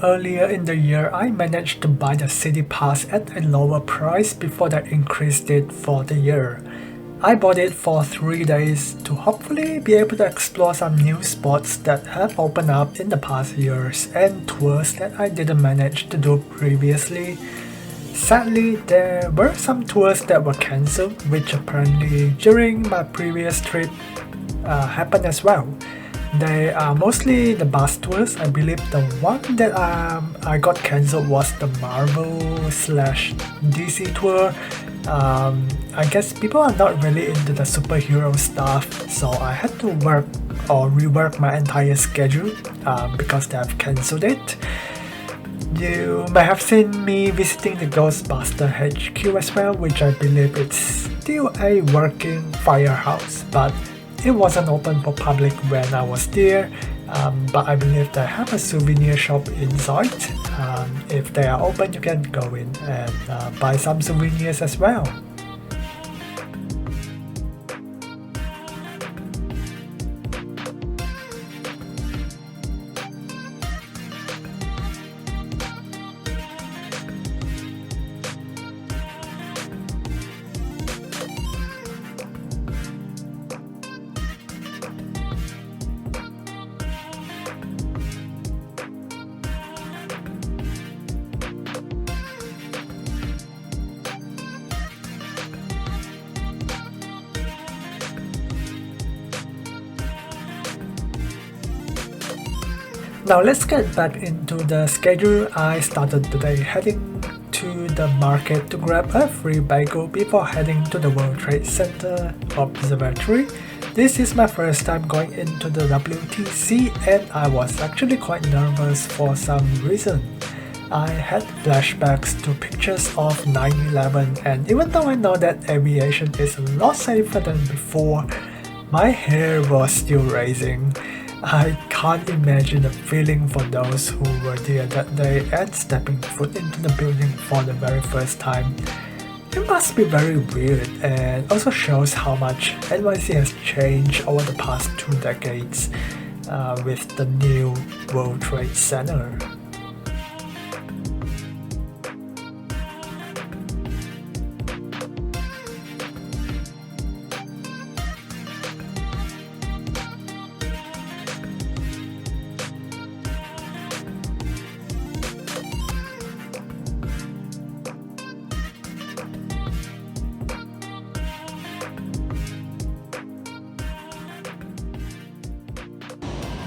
earlier in the year, I managed to buy the city pass at a lower price before they increased it for the year. I bought it for 3 days to hopefully be able to explore some new spots that have opened up in the past years and tours that I didn't manage to do previously. Sadly, there were some tours that were cancelled, which apparently during my previous trip happened as well. They are mostly the bus tours. I believe the one that I got cancelled was the Marvel slash DC tour. I guess people are not really into the superhero stuff, so I had to work or rework my entire schedule because they have cancelled it. You may have seen me visiting the Ghostbuster HQ as well, which I believe it's still a working firehouse, but it wasn't open for public when I was there, but I believe they have a souvenir shop inside. If they are open, you can go in and buy some souvenirs as well. Now let's get back into the schedule. I started today heading to the market to grab a free bagel before heading to the World Trade Center Observatory. This is my first time going into the WTC and I was actually quite nervous for some reason. I had flashbacks to pictures of 9/11, and even though I know that aviation is a lot safer than before, my hair was still raising. I can't imagine the feeling for those who were there that day and stepping foot into the building for the very first time. It must be very weird and also shows how much NYC has changed over the past 2 decades with the new World Trade Center.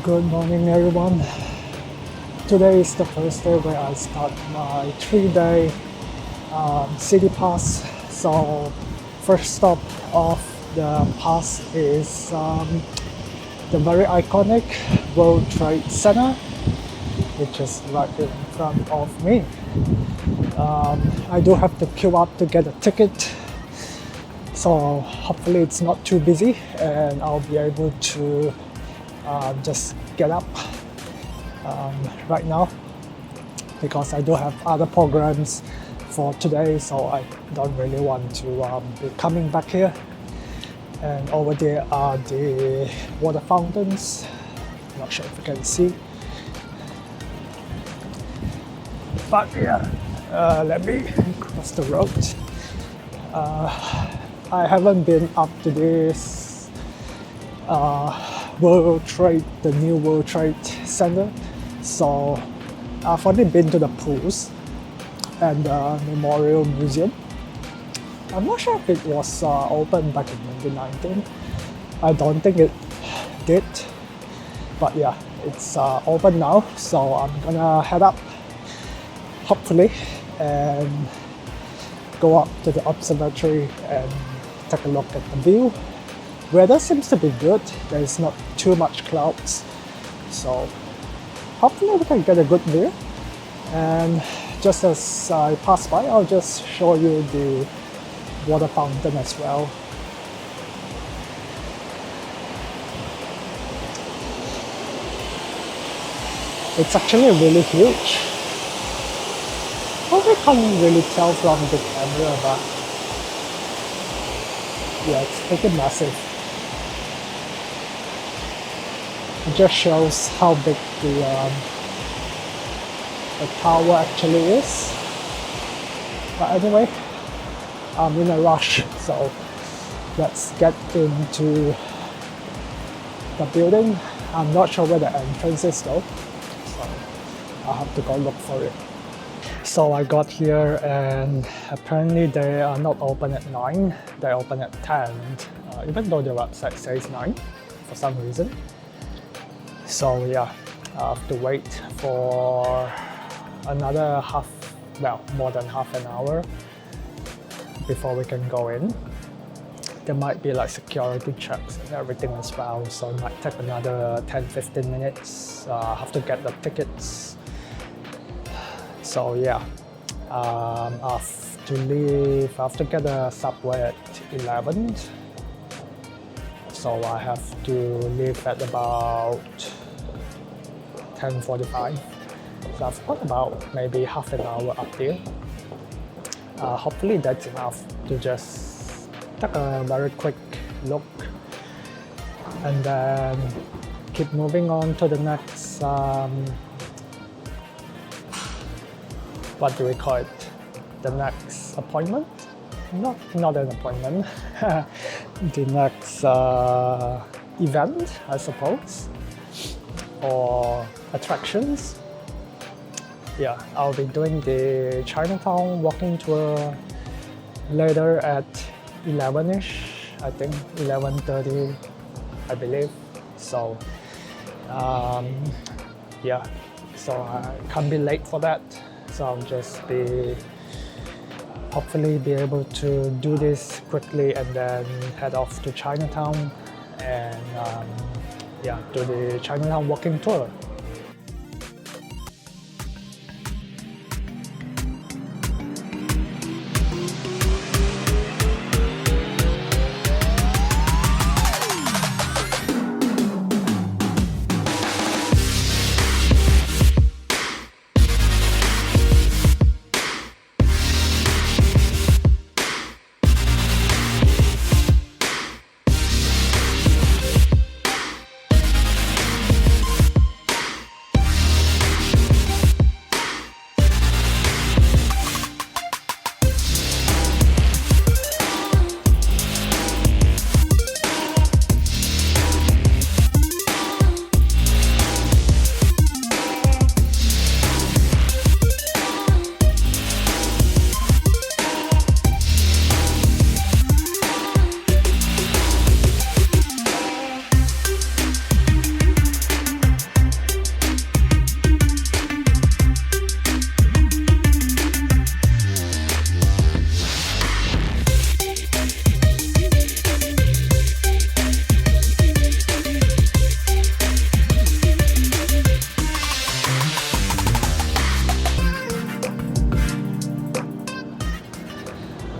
Good morning everyone. Today is the first day where I start my 3-day city pass. So first stop of the pass is the very iconic World Trade Center, which is right in front of me. I do have to queue up to get a ticket, so hopefully it's not too busy and I'll be able to just get up right now because I do have other programs for today, so I don't really want to be coming back here. And over there are the water fountains. Not sure if you can see, but yeah, let me cross the road. I haven't been up to this the new World Trade Center, so I've only been to the pools and the Memorial Museum. I'm not sure if it was open back in 2019. I don't think it did, but yeah, it's open now, so I'm gonna head up hopefully and go up to the observatory and take a look at the view. Weather seems to be good, there is not too much clouds, so hopefully we can get a good view. And just as I pass by, I'll just show you the water fountain as well. It's actually really huge. Probably can't really tell from the camera, but yeah, it's pretty massive. It just shows how big the tower actually is. But anyway, I'm in a rush, so let's get into the building. I'm not sure where the entrance is though, so I'll have to go look for it. So I got here and apparently they are not open at 9, they open at 10, even though the website says 9 for some reason. So yeah, I have to wait for another more than half an hour before we can go in. There might be like security checks and everything as well, so it might take another 10-15 minutes. I have to get the tickets. So yeah, I have to leave. I have to get a subway at 11. So I have to leave at about 10:45. So I've got about maybe half an hour up there. Hopefully that's enough to just take a very quick look and then keep moving on to the next, what do we call it? The next appointment? Not an appointment. The next event, I suppose, or attractions. Yeah, I'll be doing the Chinatown walking tour later at 11ish, I think 11:30, I believe. So yeah, so I can't be late for that. So I'll just hopefully be able to do this quickly and then head off to Chinatown and yeah, do the Chinatown walking tour.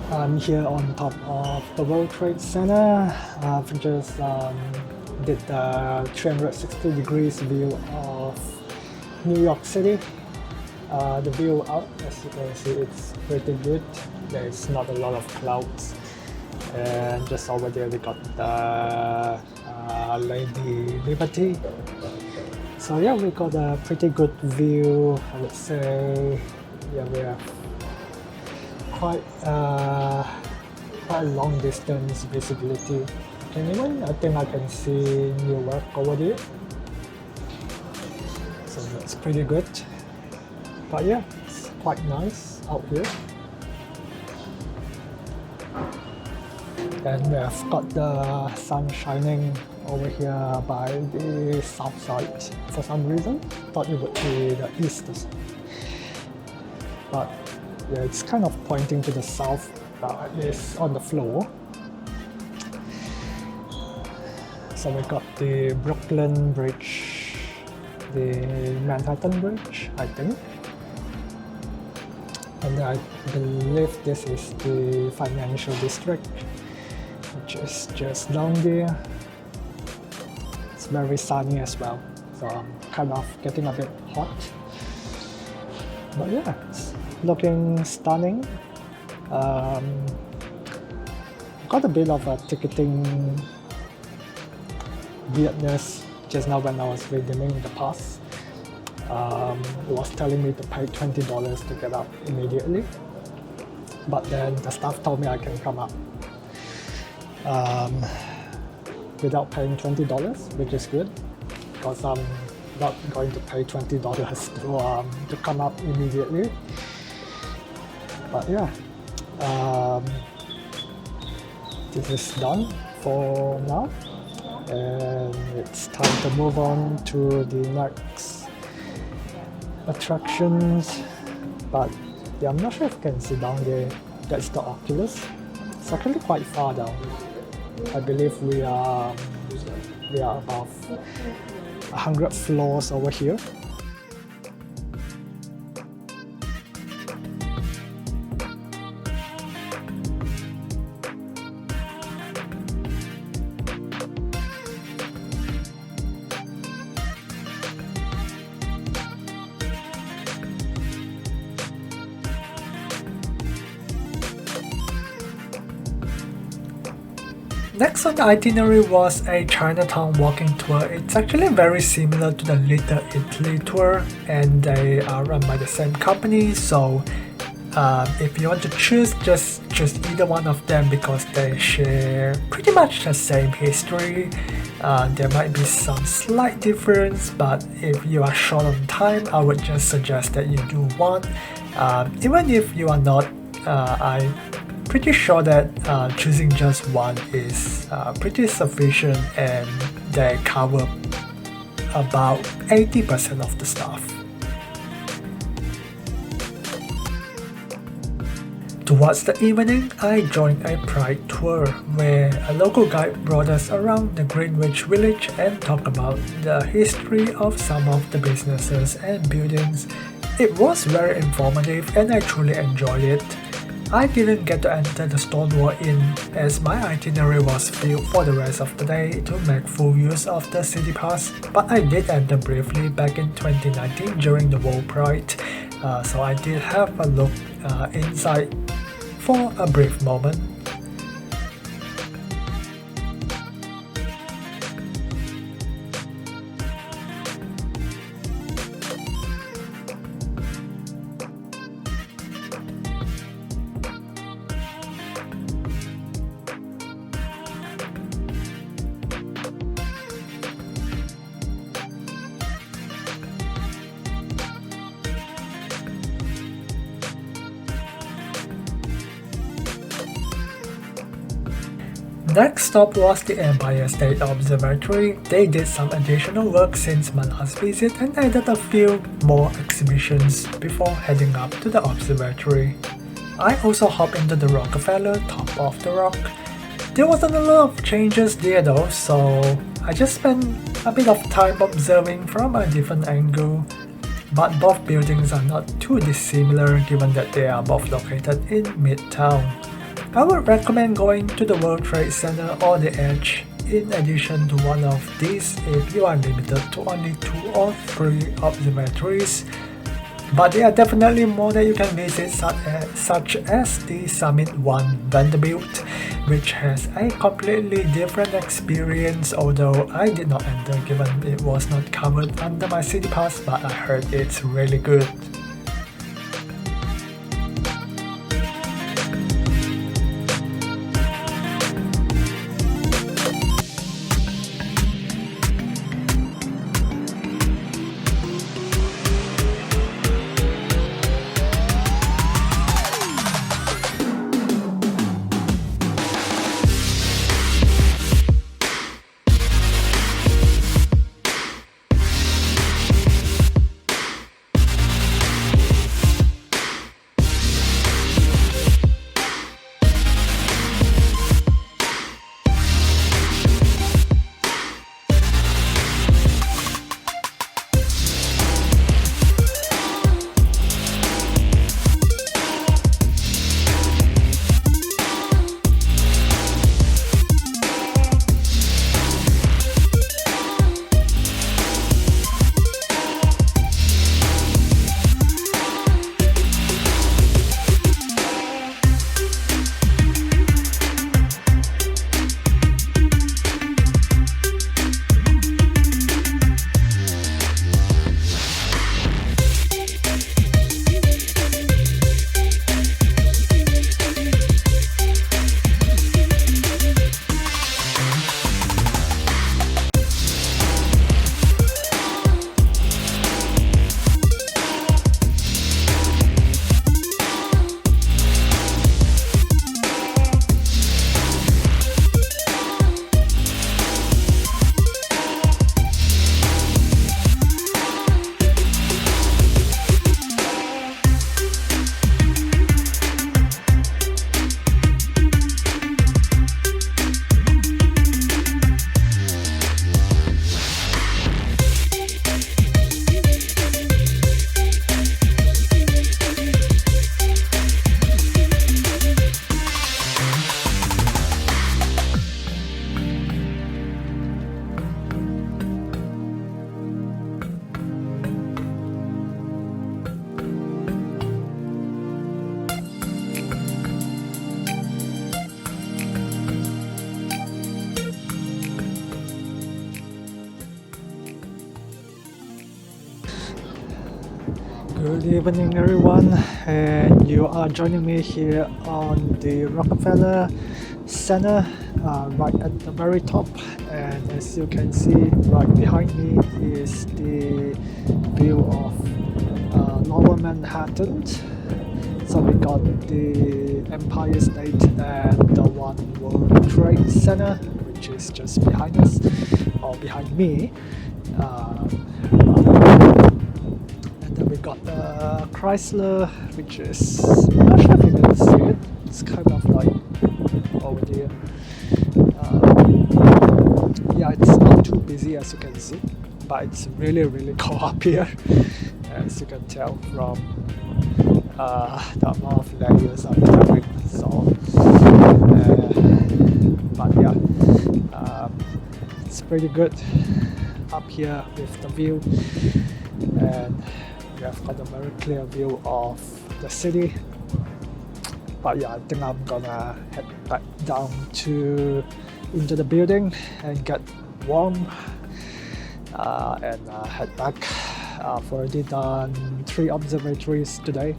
I'm here on top of the World Trade Center. I've just did the 360 degrees view of New York City. The view out, as you can see, it's pretty good. There's not a lot of clouds. And just over there we got the Lady Liberty. So yeah, we got a pretty good view, I would say. Yeah, we have quite long distance visibility. Anyway, I think I can see Newark over there. So that's pretty good. But yeah, it's quite nice out here. And we have got the sun shining over here by the south side for some reason. Thought it would be the east. But yeah, it's kind of pointing to the south, at least on the floor. So we got the Brooklyn Bridge, the Manhattan Bridge, I think. And I believe this is the financial district, which is just down there. It's very sunny as well, so I'm kind of getting a bit hot. But yeah, it's looking stunning. Got a bit of a ticketing weirdness just now when I was redeeming the pass. It was telling me to pay $20 to get up immediately, but then the staff told me I can come up without paying $20, which is good because I'm not going to pay $20 to come up immediately. But yeah, this is done for now, and it's time to move on to the next attractions. But yeah, I'm not sure if you can see down there. That's the Oculus. It's actually quite far down. I believe we are above 100 floors over here. Next on the itinerary was a Chinatown walking tour. It's actually very similar to the Little Italy tour, and they are run by the same company, so if you want to choose, just choose either one of them because they share pretty much the same history. There might be some slight difference, but if you are short on time, I would just suggest that you do one. Even if you are not, I'm pretty sure that choosing just one is pretty sufficient, and they cover about 80% of the stuff. Towards the evening, I joined a Pride tour where a local guide brought us around the Greenwich Village and talked about the history of some of the businesses and buildings. It was very informative and I truly enjoyed it. I didn't get to enter the Stonewall Inn as my itinerary was filled for the rest of the day to make full use of the City Pass, but I did enter briefly back in 2019 during the World Pride, so I did have a look inside for a brief moment. Next stop was the Empire State Observatory. They did some additional work since my last visit and added a few more exhibitions before heading up to the observatory. I also hopped into the Rockefeller top of the rock. There wasn't a lot of changes there though, so I just spent a bit of time observing from a different angle. But both buildings are not too dissimilar given that they are both located in Midtown. I would recommend going to the World Trade Center or the Edge in addition to one of these if you are limited to only 2 or 3 observatories. But there are definitely more that you can visit, such as the Summit 1 Vanderbilt, which has a completely different experience, although I did not enter given it was not covered under my City Pass, but I heard it's really good. Good evening, everyone, and you are joining me here on the Rockefeller Center, right at the very top. And as you can see, right behind me is the view of Lower Manhattan. So we got the Empire State and the One World Trade Center, which is just behind us, or behind me. And then we got the Chrysler, which is, I'm not sure if you can see it, it's kind of like over there. Yeah, it's not too busy as you can see, but it's really cold up here, as you can tell from the amount of layers I'm wearing. So, but yeah, it's pretty good up here with the view, and we have got a very clear view of the city. But yeah, I think I'm gonna head back down into the building and get warm, and head back. I've already done 3 observatories today.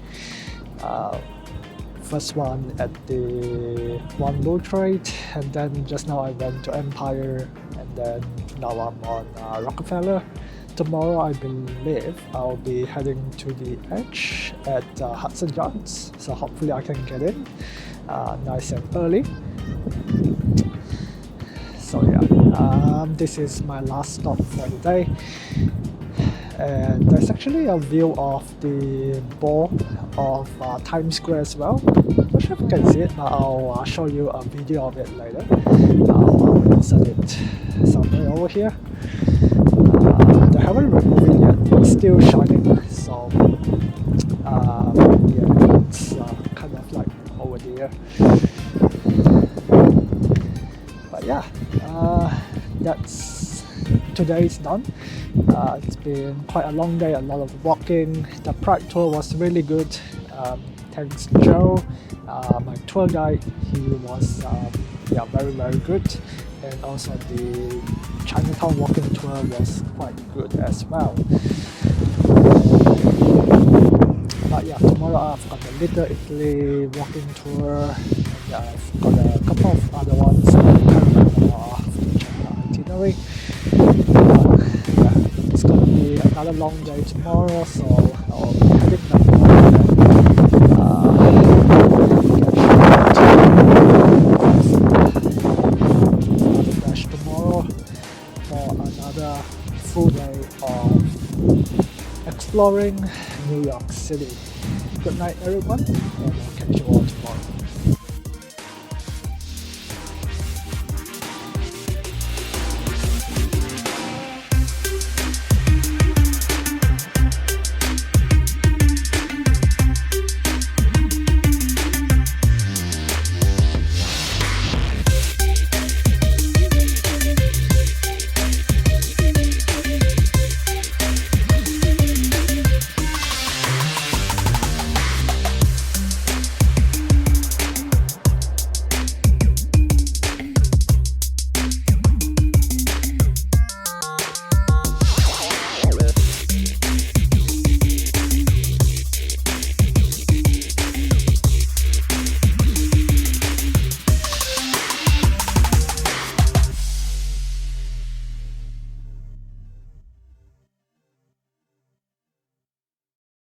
First one at the One World Trade, and then just now I went to Empire, and then now I'm on Rockefeller. Tomorrow I believe I'll be heading to the edge at Hudson Yards, so hopefully I can get in nice and early. So yeah, this is my last stop for the day, and there's actually a view of the ball of Times Square as well. Not sure if you can see it, but I'll show you a video of it later. I'll insert it somewhere over here. They haven't removed it yet, it's still shining, so yeah, it's kind of like over there. But yeah, that's today's done. It's been quite a long day, a lot of walking. The Pride tour was really good. Thanks Joe, my tour guide. He was yeah, very good, and also the Chinatown walking tour was quite good as well. But yeah, tomorrow I've got the Little Italy walking tour, and I've got a couple of other ones I can't remember to check the itinerary. Yeah, it's gonna be another long day tomorrow, so I'll be heading back home and dash tomorrow for another full day of exploring New York City. Good night, everyone, and I'll catch you all tomorrow.